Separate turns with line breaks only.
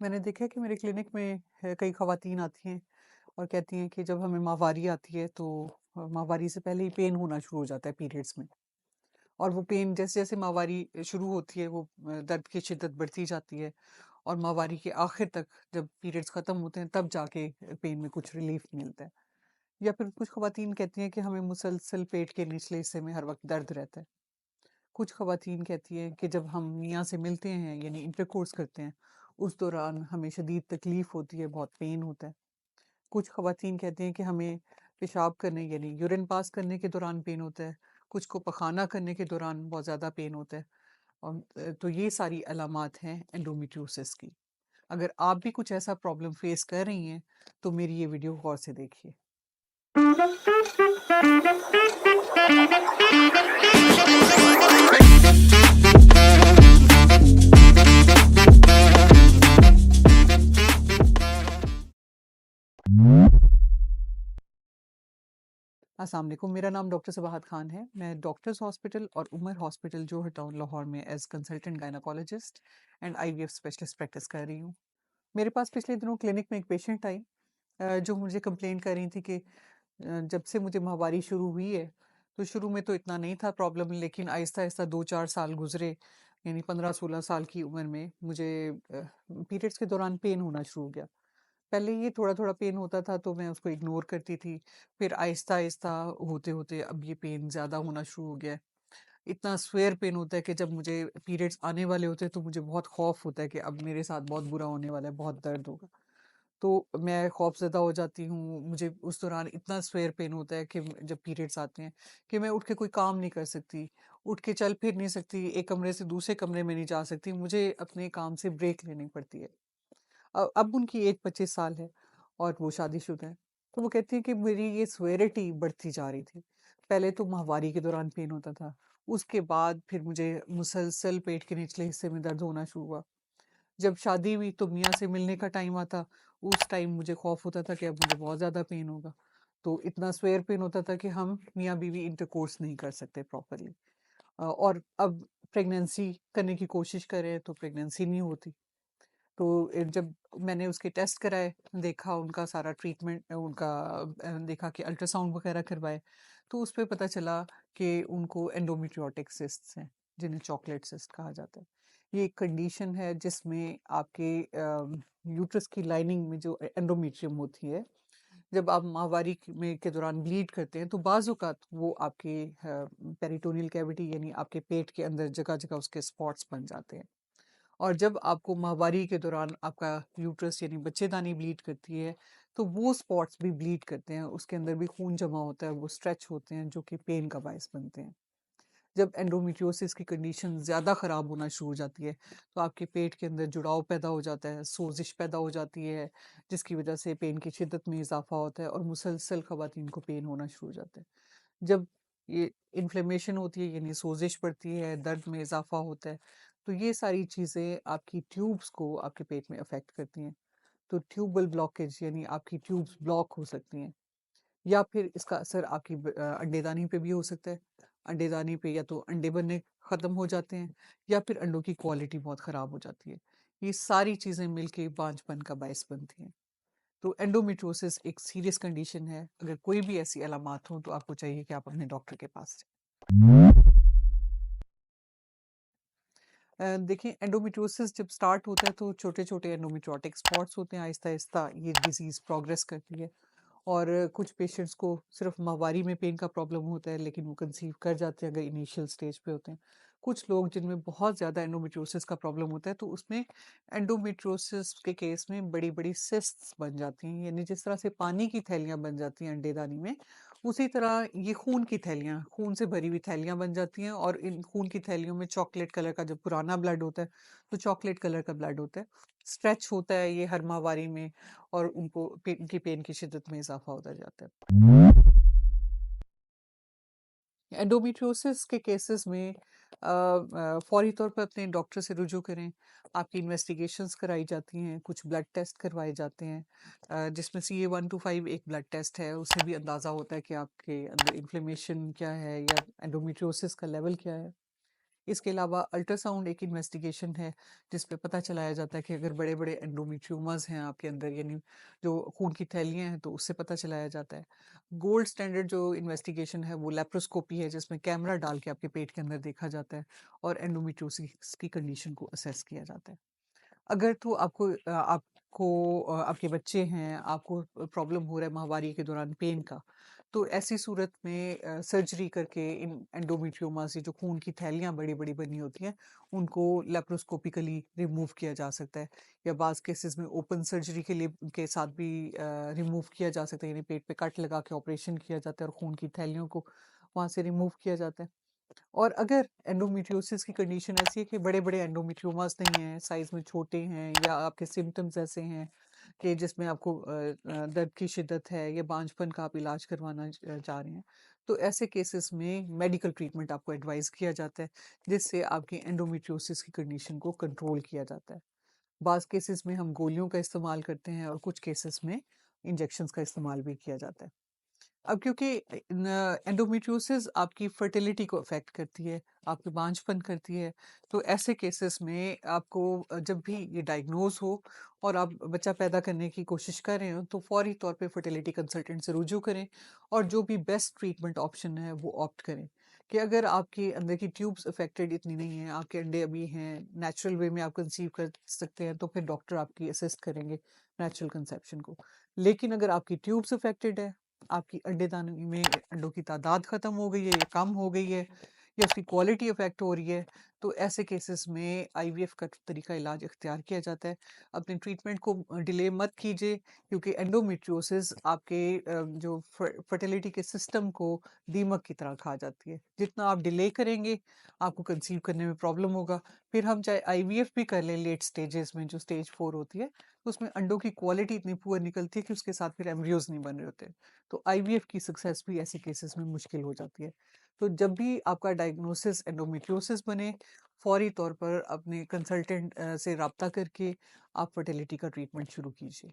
मैंने देखा है कि मेरे क्लिनिक में कई ख़वातीन आती हैं और कहती हैं कि जब हमें माहवारी आती है तो माहवारी से पहले ही पेन होना शुरू हो जाता है पीरियड्स में। और वो पेन जैसे-जैसे माहवारी शुरू होती है वो दर्द की शिद्दत बढ़ती जाती है और माहवारी के आखिर तक जब पीरियड्स ख़त्म होते हैं तब जाके पेन में कुछ रिलीफ़ मिलता है। या फिर कुछ ख़वातीन कहती हैं कि हमें मुसलसल पेट के निचले हिस्से में हर वक़्त दर्द रहता है। कुछ ख़वातीन कहती हैं कि जब हम मियाँ से मिलते हैं यानी इंटरकोर्स करते हैं, उस दौरान हमें शदीद तकलीफ़ होती है, बहुत पेन होता है। कुछ ख़वातीन कहती हैं कि हमें पेशाब करने यानी यूरिन पास करने के दौरान पेन होता है, कुछ को पखाना करने के दौरान बहुत ज़्यादा पेन होता है। और तो ये सारी अलामात हैं एंडोमेट्रियोसिस की। अगर आप भी कुछ ऐसा प्रॉब्लम फ़ेस कर रही हैं, तो मेरी ये वीडियो गौर से देखिए। अस्सलाम वालेकुम, मेरा नाम डॉक्टर सबाहत खान है। मैं डॉक्टर्स हॉस्पिटल और उमर हॉस्पिटल जोहर टाउन लाहौर में as consultant gynaecologist and IVF specialist practice कर रही हूँ। मेरे पास पिछले दिनों क्लिनिक में एक पेशेंट आई जो मुझे कंप्लेंट कर रही थी कि जब से मुझे माहवारी शुरू हुई है, तो शुरू में तो इतना नहीं था प्रॉब्लम, लेकिन आहिस्ता-आहिस्ता 2-4 साल गुज़रे, यानी 15-16 साल की उम्र में मुझे पीरियड्स के दौरान पेन होना शुरू हो गया। पहले ये थोड़ा-थोड़ा पेन होता था तो मैं उसको इग्नोर करती थी। फिर आहिस्ता-आहिस्ता होते-होते अब ये पेन ज़्यादा होना शुरू हो गया है। इतना स्वेयर पेन होता है कि जब मुझे पीरियड्स आने वाले होते हैं तो मुझे बहुत खौफ़ होता है कि अब मेरे साथ बहुत बुरा होने वाला है, बहुत दर्द होगा। तो मैं खौफ़ज़दा हो जाती हूँ। मुझे उस दौरान इतना स्वेयर पेन होता है कि जब पीरियड्स आते हैं कि मैं उठ के कोई काम नहीं कर सकती, उठ के चल फिर नहीं सकती, एक कमरे से दूसरे कमरे में नहीं जा सकती। मुझे अपने काम से ब्रेक लेनी पड़ती है। अब उनकी एज 25 साल है और वो शादीशुदा हैं। तो वो कहती हैं कि मेरी ये सेवेरिटी बढ़ती जा रही थी। पहले तो माहवारी के दौरान पेन होता था, उसके बाद फिर मुझे मुसलसल पेट के निचले हिस्से में दर्द होना शुरू हुआ। जब शादी हुई तो मियाँ से मिलने का टाइम आता, उस टाइम मुझे खौफ होता था कि अब मुझे बहुत ज़्यादा पेन होगा। तो इतना स्वेयर पेन होता था कि हम मियाँ-बीवी इंटरकोर्स नहीं कर सकते प्रॉपर्ली। और अब प्रेगनेंसी करने की कोशिश कर रहे हैं तो प्रेगनेंसी नहीं होती। तो जब मैंने उसके टेस्ट कराए, देखा उनका सारा ट्रीटमेंट देखा कि अल्ट्रासाउंड वगैरह करवाए, तो उसपे पता चला कि उनको एंडोमेट्रियोटिक सिस्ट्स हैं, जिन्हें चॉकलेट सिस्ट कहा जाता है। ये एक कंडीशन है जिसमें आपके यूट्रस की लाइनिंग में जो एंडोमेट्रियम होती है, जब आप माहवारी में के दौरान ब्लीड करते हैं, तो बाज़ औक़ात वो आपके पेरिटोनियल कैविटी यानी आपके पेट के अंदर जगह-जगह उसके स्पॉट्स बन जाते हैं। और जब आपको माहवारी के दौरान आपका यूट्रस यानी बच्चेदानी ब्लीड करती है, तो वो स्पॉट्स भी ब्लीड करते हैं, उसके अंदर भी खून जमा होता है, वो स्ट्रेच होते हैं, जो कि पेन का बायस बनते हैं। जब एंडोमेट्रियोसिस की कंडीशन ज़्यादा ख़राब होना शुरू हो जाती है, तो आपके पेट के अंदर जुड़ाव पैदा हो जाता है, सोज़िश पैदा हो जाती है, जिसकी वजह से पेन की शिद्दत में इज़ाफ़ा होता है और मुसलसल ख़वातीन को पेन होना शुरू हो जाता है। जब ये इन्फ्लेमेशन होती है यानी सोज़िश बढ़ती है, दर्द में इज़ाफ़ा होता है, तो ये सारी चीज़ें आपकी ट्यूब्स को आपके पेट में अफ़ेक्ट करती हैं। तो ट्यूबल ब्लॉकेज यानी आपकी ट्यूब्स ब्लॉक हो सकती हैं या फिर इसका असर आपकी अंडेदानी पे भी हो सकता है। अंडेदानी पे या तो अंडे बनने ख़त्म हो जाते हैं या फिर अंडों की क्वालिटी बहुत ख़राब हो जाती है। ये सारी चीज़ें मिलके बांझपन का बायस बनती हैं। तो एंडोमेट्रियोसिस एक सीरियस कंडीशन है। अगर कोई भी ऐसी अलामात हों तो आपको चाहिए कि आप अपने डॉक्टर के पास जाएँ। देखिए, एंडोमेट्रियोसिस जब स्टार्ट होता है तो छोटे-छोटे एंडोमेट्रियोटिक स्पॉट्स होते हैं, आहिस्ता-आहिस्ता ये डिज़ीज़ प्रोग्रेस करती है और कुछ पेशेंट्स को सिर्फ माहवारी में पेन का प्रॉब्लम होता है, लेकिन वो कंसीव कर जाते हैं अगर इनिशियल स्टेज पे होते हैं। कुछ लोग जिनमें बहुत ज़्यादा एंडोमेट्रियोसिस का प्रॉब्लम होता है, तो उसमें एंडोमेट्रियोसिस के केस में बड़ी-बड़ी सिस्ट्स बन जाती हैं, यानी जिस तरह से पानी की थैलियाँ बन जाती हैं अंडेदानी में, उसी तरह ये खून की थैलियाँ, खून से भरी हुई थैलियाँ बन जाती हैं और इन खून की थैलियों में चॉकलेट कलर का जब पुराना ब्लड होता है, तो चॉकलेट कलर का ब्लड होता है। स्ट्रेच होता है ये हर माहवारी में और उनको उनकी पेन की शिद्दत में इज़ाफ़ा होता जाता है। एंडोमेट्रियोसिस के केसेस में फौरी तौर पर अपने डॉक्टर से रुजू करें। आपकी इन्वेस्टिगेशंस कराई जाती हैं, कुछ ब्लड टेस्ट करवाए जाते हैं जिसमें CA-125 एक ब्लड टेस्ट है, उससे भी अंदाज़ा होता है कि आपके अंदर इन्फ्लेमेशन क्या है या एंडोमेट्रियोसिस का लेवल क्या है। इसके अलावा अल्ट्रासाउंड एक इन्वेस्टिगेशन है, जिसपे पता चलाया जाता है कि अगर बड़े-बड़े एंडोमेट्रियोमास हैं आपके अंदर, यानी जो खून की थैलियाँ हैं, तो उससे पता चलाया जाता है। गोल्ड स्टैंडर्ड जो इन्वेस्टिगेशन है वो लेप्रोस्कोपी है, जिसमें कैमरा डाल के आपके पेट के अंदर देखा जाता है और एंडोमेट्रियोसिस की कंडीशन को असेस किया जाता है। अगर तो आपके बच्चे हैं, आपको प्रॉब्लम हो रहा है माहवारी के दौरान पेन का, तो ऐसी सूरत में सर्जरी करके इन एंडोमेट्रियोमा से जो खून की थैलियाँ बड़ी-बड़ी बनी होती हैं, उनको लेप्रोस्कोपिकली रिमूव किया जा सकता है, या बाज़ केसेज़ में ओपन सर्जरी के साथ भी रिमूव किया जा सकता है, यानी पेट पे कट लगा के ऑपरेशन किया जाता है और खून की थैलियों को वहाँ से रिमूव किया जाता है। और अगर एंडोमेट्रियोसिस की कंडीशन ऐसी है कि बड़े-बड़े एंडोमेट्रियोमास नहीं हैं, साइज़ में छोटे हैं, या आपके सिम्पटम्स ऐसे हैं कि जिसमें आपको दर्द की शिद्दत है या बांझपन का आप इलाज करवाना चाह रहे हैं, तो ऐसे केसेस में मेडिकल ट्रीटमेंट आपको एडवाइस किया जाता है, जिससे आपकी एंडोमेट्रियोसिस की कंडीशन को कंट्रोल किया जाता है। बाज़ केसेस में हम गोलियों का इस्तेमाल करते हैं और कुछ केसेस में इंजेक्शंस का इस्तेमाल भी किया जाता है। अब क्योंकि एंडोमेट्रियोसिस आपकी फर्टिलिटी को अफेक्ट करती है, आपके बांझपन करती है, तो ऐसे केसेस में आपको जब भी ये डायग्नोज हो और आप बच्चा पैदा करने की कोशिश कर रहे हो, तो फौरी तौर पे फर्टिलिटी कंसल्टेंट से रुजू करें और जो भी बेस्ट ट्रीटमेंट ऑप्शन है वो ऑप्ट करें। कि अगर आपके अंदर की ट्यूब्स अफेक्टेड इतनी नहीं है, आपके अंडे अभी हैं, नेचुरल वे में आप कंसीव कर सकते हैं, तो फिर डॉक्टर आपकी असिस्ट करेंगे नेचुरल कंसेप्शन को। लेकिन अगर आपकी ट्यूब्स अफेक्टेड है, आपकी अंडेदानी में अंडों की तादाद खत्म हो गई है या कम हो गई है, या उसकी क्वालिटी अफेक्ट हो रही है, तो ऐसे केसेस में आईवीएफ का तरीका इलाज इख्तियार किया जाता है। अपने ट्रीटमेंट को डिले मत कीजिए, क्योंकि एंडोमेट्रियोसिस आपके जो फर्टिलिटी के सिस्टम को दीमक की तरह खा जाती है। जितना आप डिले करेंगे, आपको कंसीव करने में प्रॉब्लम होगा। फिर हम चाहे आईवीएफ भी कर लें लेट स्टेजेस में, जो स्टेज 4 होती है, तो उसमें अंडों की क्वालिटी इतनी पुअर निकलती है कि उसके साथ फिर एम्ब्रियोज नहीं बन रहे होते। तो आईवीएफ की सक्सेस भी ऐसे केसेस में मुश्किल हो जाती है। तो जब भी आपका डायग्नोसिस एंडोमेट्रियोसिस बने, फौरी तौर पर अपने कंसल्टेंट से राब्ता करके आप फर्टिलिटी का ट्रीटमेंट शुरू कीजिए।